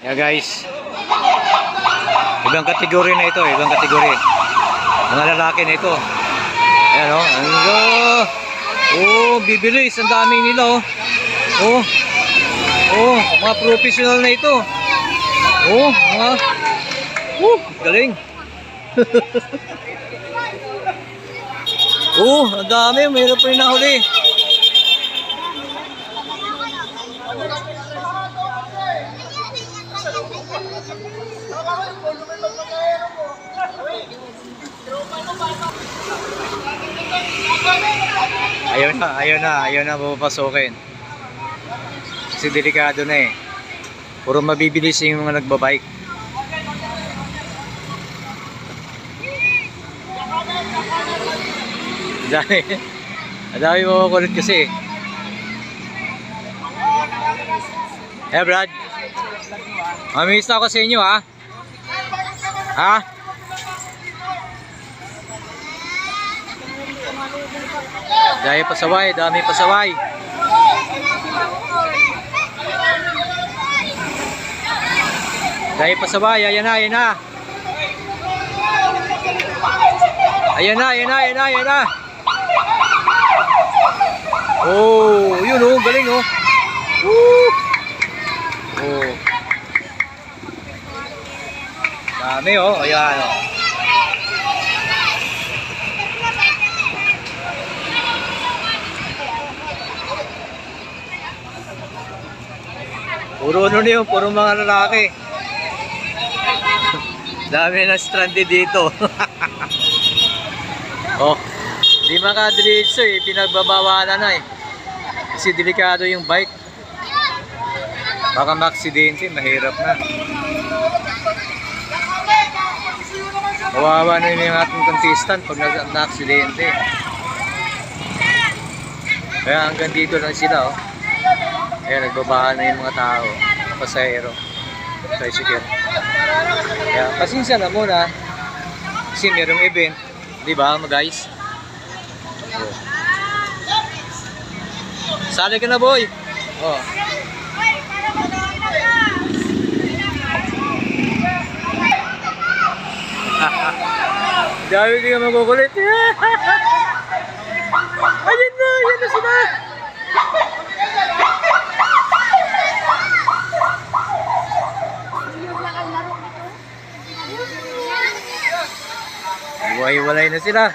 Yeah guys, ibang kategory na ito, ibang kategory. Mga lalaki na ito. Ayan o, oh, bibilis, ang daming nila oh. Oh, mga professional na ito. Oh, mga galing. Oh, ang dami, mayroon pa rin nahuli. Ayaw na papapasukin. Kasi delikado na eh. Puro mabibilis yung mga nagbabike. Ang dami makukulit kasi. Hey Brad, mamiss na ako sa inyo ha. Ha? Dami pasaway, dami pasaway. Dami pasaway, ayan na. Ayan na. Oh, yun oh, galing oh. Woo! Oh. Dami oh, ayan oh. Puro ano na yun, puro mga lalaki. Dami na stranded dito. Oh, di makadiretso eh, pinagbabawalan na eh. Kasi delikado yung bike. Baka maaksidente, mahirap na. Kawawa na yung ating contestant pag na-aksidente. Kaya hanggang dito lang sila oh. Ayan, nagbabahan na yung mga tao, pasahero, tricycle. Kaya pasensya na muna kasi merong event, di ba guys? Oh. Sali ka na boy. Oh. Dami ka makukulit. Ayan na sila. Iwalay na sila.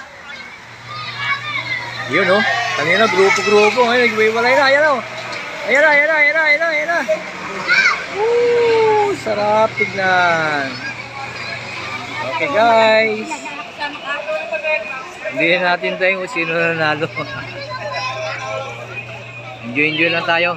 Yun oh. Kanina grupo-grupo. Ngayon nagwiwalay na. Ayan oh. Ayan na. Sarap tignan. Okay guys. Hindi natin tayo kung sino nanalo. Enjoy lang tayo.